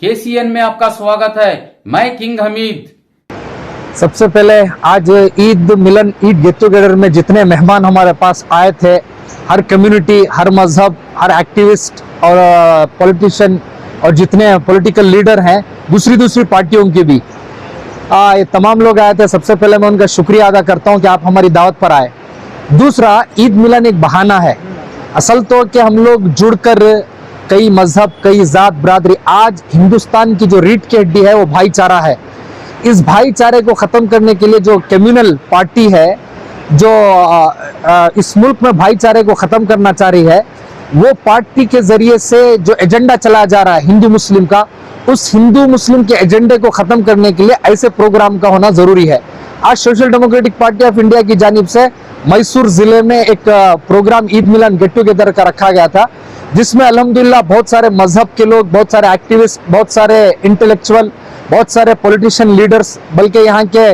KCN में आपका स्वागत है। मैं किंग हमीद। सबसे पहले आज ईद मिलन, ईद गेट टुगेदर में जितने मेहमान हमारे पास आए थे, हर कम्युनिटी, हर मजहब, हर एक्टिविस्ट और पॉलिटिशियन और जितने पॉलिटिकल लीडर हैं दूसरी पार्टियों के भी, ये तमाम लोग आए थे। सबसे पहले मैं उनका शुक्रिया अदा करता हूं कि आप हमारी दावत पर आए। दूसरा, ईद मिलन एक बहाना है। असल तो कि हम लोग जुड़कर कई मजहब, कई जात बरादरी, आज हिंदुस्तान की जो रीढ़ की हड्डी है वो भाईचारा है। इस भाईचारे को ख़त्म करने के लिए जो कम्युनल पार्टी है, जो इस मुल्क में भाईचारे को ख़त्म करना चाह रही है, वो पार्टी के ज़रिए से जो एजेंडा चलाया जा रहा है हिंदू मुस्लिम का, उस हिंदू मुस्लिम के एजेंडे को ख़त्म करने के लिए ऐसे प्रोग्राम का होना ज़रूरी है। आज social democratic party of India की जानिब से मैसूर ज़िले में एक प्रोग्राम ईद मिलन गेट टुगेदर का रखा गया था, जिसमें अल्हम्दुलिल्लाह बहुत सारे मजहब के लोग, बहुत सारे एक्टिविस्ट, बहुत सारे इंटेलेक्चुअल, बहुत सारे पॉलिटिशियन लीडर्स, बल्कि यहाँ के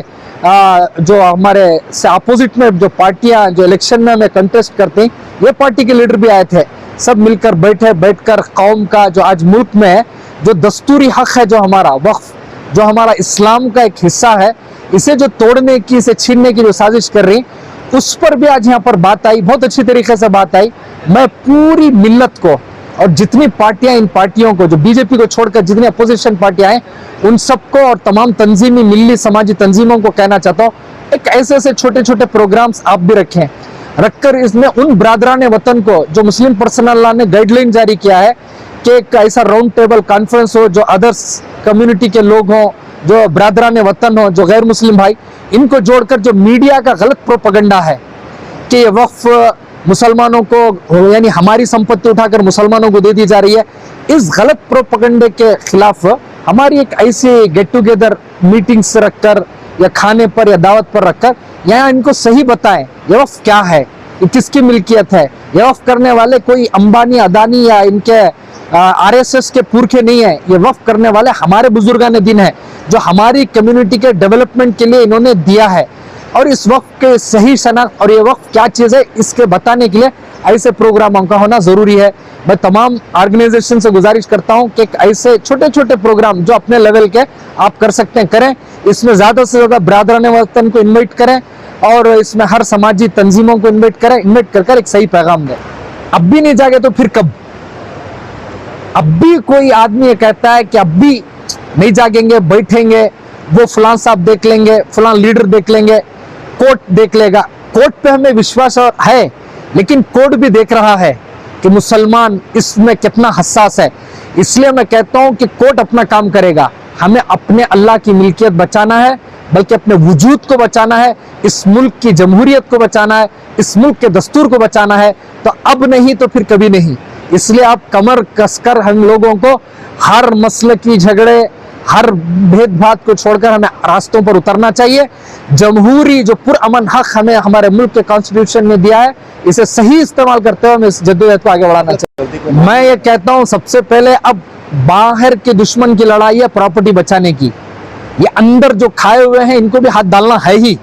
जो हमारे से अपोजिट में जो पार्टियां जो इलेक्शन में हमें कंटेस्ट करते हैं, ये पार्टी के लीडर भी आए थे। सब मिलकर बैठकर कौम का जो आज मुल्क में जो दस्तूरी हक है, जो हमारा वक्फ, जो हमारा इस्लाम का एक हिस्सा है, इसे जो तोड़ने की, इसे छीनने की जो साजिश कर रही, उस पर भी आज यहाँ पर बात आई, बहुत अच्छी तरीके से बात आई। मैं पूरी मिल्लत को और जितनी पार्टियां, इन पार्टियों को, जो बीजेपी को छोड़कर जितनी अपोजिशन पार्टियां हैं, उन सबको और तमाम तंजीमी, मिल्ली समाजी तंजीमों को कहना चाहता हूँ, एक ऐसे छोटे छोटे प्रोग्राम्स आप भी रखें, रखकर इसमें उन बरादरान वतन को, जो मुस्लिम पर्सनल लॉ ने गाइडलाइन जारी किया है कि एक ऐसा राउंड टेबल कॉन्फ्रेंस हो, जो अदर्स कम्युनिटी के लोग हों, जो बरादरान वतन हो, जो गैर मुस्लिम भाई, इनको जोड़कर जो मीडिया का गलत प्रोपेगेंडा है कि ये वक्फ मुसलमानों को, यानी हमारी संपत्ति उठाकर मुसलमानों को दे दी जा रही है, इस गलत प्रोपेगेंडे के खिलाफ हमारी एक ऐसी गेट टुगेदर मीटिंग्स रखकर या खाने पर या दावत पर रखकर यहाँ इनको सही बताएं ये वक्फ क्या है, ये किसकी मिल्कियत है। ये वक्फ करने वाले कोई अंबानी, अदानी या इनके RSS के पुरखे नहीं है। ये वक्फ करने वाले हमारे बुजुर्गान दीन है, जो हमारी कम्युनिटी के डेवलपमेंट के लिए इन्होंने दिया है। और इस वक्त के सही शनाख्त और ये वक्त क्या चीज़ है, इसके बताने के लिए ऐसे प्रोग्रामों का होना ज़रूरी है। मैं तमाम ऑर्गेनाइजेशन से गुजारिश करता हूं कि ऐसे छोटे छोटे प्रोग्राम जो अपने लेवल के आप कर सकते हैं, करें। इसमें ज़्यादा से ज़्यादा बरादरान वतन को इन्वाइट करें और इसमें हर समाजी तंजीमों को इन्वाइट करें। इन्वाइट कर एक सही पैगाम दें। अब भी नहीं जागे तो फिर कब? अब भी कोई आदमी ये कहता है कि अब भी नहीं जागेंगे, बैठेंगे, वो फलां साहब देख लेंगे, फलां लीडर देख लेंगे, कोर्ट देख लेगा। कोर्ट पे हमें विश्वास है, लेकिन कोर्ट भी देख रहा है कि मुसलमान इसमें कितना हसास है। इसलिए मैं कहता हूं कि कोर्ट अपना काम करेगा। हमें अपने अल्लाह की मिल्कियत बचाना है, बल्कि अपने वजूद को बचाना है, इस मुल्क की जमहूरियत को बचाना है, इस मुल्क के दस्तूर को बचाना है। तो अब नहीं तो फिर कभी नहीं। इसलिए आप कमर कसकर हम लोगों को हर मसले की झगड़े, हर भेदभाव को छोड़कर हमें रास्तों पर उतरना चाहिए। जमहूरी जो पुरअमन हक हमें हमारे मुल्क के कॉन्स्टिट्यूशन ने दिया है, इसे सही इस्तेमाल करते हुए हमें इस जद्दोजहद को आगे बढ़ाना चाहिए। मैं ये कहता हूँ, सबसे पहले अब बाहर के दुश्मन की लड़ाई है प्रॉपर्टी बचाने की। ये अंदर जो खाए हुए हैं, इनको भी हाथ डालना है ही।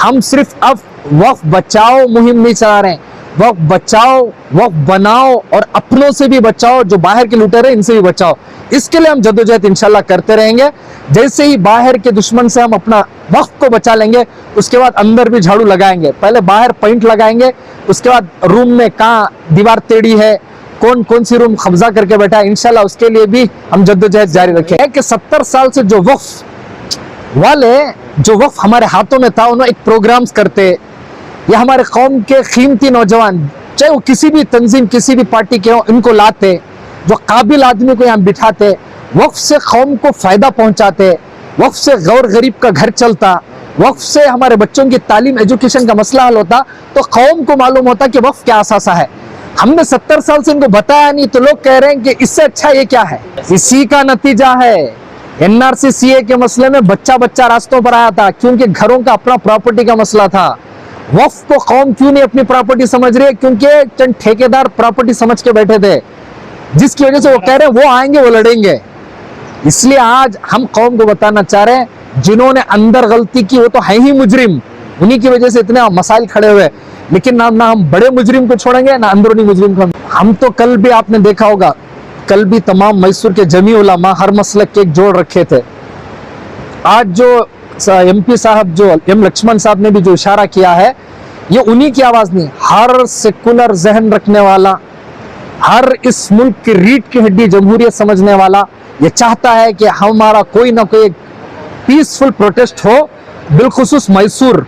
हम सिर्फ अब वक्फ बचाओ मुहिम नहीं चला रहे हैं, वक्फ बचाओ, वक्फ बनाओ और अपनों से भी बचाओ, जो बाहर के लुटेरे हैं इनसे भी बचाओ। इसके लिए हम जद्दोजहद इंशाल्लाह करते रहेंगे। जैसे ही बाहर के दुश्मन से हम अपना वक्त को बचा लेंगे, उसके बाद अंदर भी झाड़ू लगाएंगे। पहले बाहर पेंट लगाएंगे, उसके बाद रूम में कहाँ दीवार टेढ़ी है, कौन सी रूम कब्जा करके बैठा है, इंशाल्लाह उसके लिए भी हम जद्दोजहद जारी रखेंगे। कि 70 साल से जो वक्फ वाले, जो वक्फ हमारे हाथों में था, उन्होंने एक प्रोग्राम्स करते, या हमारे कौम के कीमती नौजवान, चाहे वो किसी भी तंजीम, किसी भी पार्टी के हो, इनको लाते, जो काबिल आदमी को यहाँ बिठाते, वक्फ से कौम को फायदा पहुंचाते, वक्फ से गौर गरीब का घर चलता, वक्फ से हमारे बच्चों की तालीम, एजुकेशन का मसला हल होता, तो कौम को मालूम होता कि वक्फ क्या असासा है। हमने 70 साल से इनको बताया नहीं, तो लोग कह रहे हैं कि इससे अच्छा ये क्या है। इसी का नतीजा है NRC CA के मसले में बच्चा रास्तों पर आया था, क्योंकि घरों का अपना प्रॉपर्टी का मसला था। वक्फ को कौम क्यों नहीं अपनी प्रॉपर्टी समझ रही है? क्योंकि चंद ठेकेदार प्रॉपर्टी समझ के बैठे थे, जिसकी वजह से वो कह रहे हैं वो आएंगे, वो लड़ेंगे। इसलिए आज हम कौम को बताना चाह रहे हैं, जिन्होंने अंदर गलती की वो तो है ही मुजरिम, उन्हीं की वजह से इतने मसाइल खड़े हुए। लेकिन ना हम बड़े मुजरिम को छोड़ेंगे, ना अंदरूनी मुजरिम को। हम तो कल भी आपने देखा होगा, कल भी तमाम मैसूर के जमी उलमा हर मसलक के एक जोड़ रखे थे। आज जो MP साहब जो M लक्ष्मण साहब ने भी जो इशारा किया है, ये उन्हीं की आवाज नहीं, हर सेकुलर जहन रखने वाला, हर इस मुल्क की रीढ़ की हड्डी जमहूरियत समझने वाला ये चाहता है कि हमारा कोई ना कोई पीसफुल प्रोटेस्ट हो। बिलखुसूस मैसूर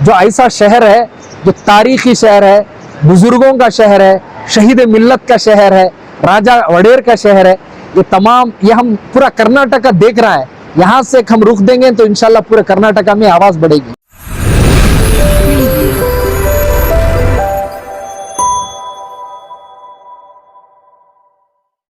जो ऐसा शहर है, जो तारीखी शहर है, बुजुर्गों का शहर है, शहीद मिल्लत का शहर है, राजा वडेर का शहर है, ये तमाम ये हम पूरा कर्नाटका देख रहा है। यहाँ से हम रुख देंगे तो इंशाल्लाह पूरे कर्नाटका में आवाज बढ़ेगी।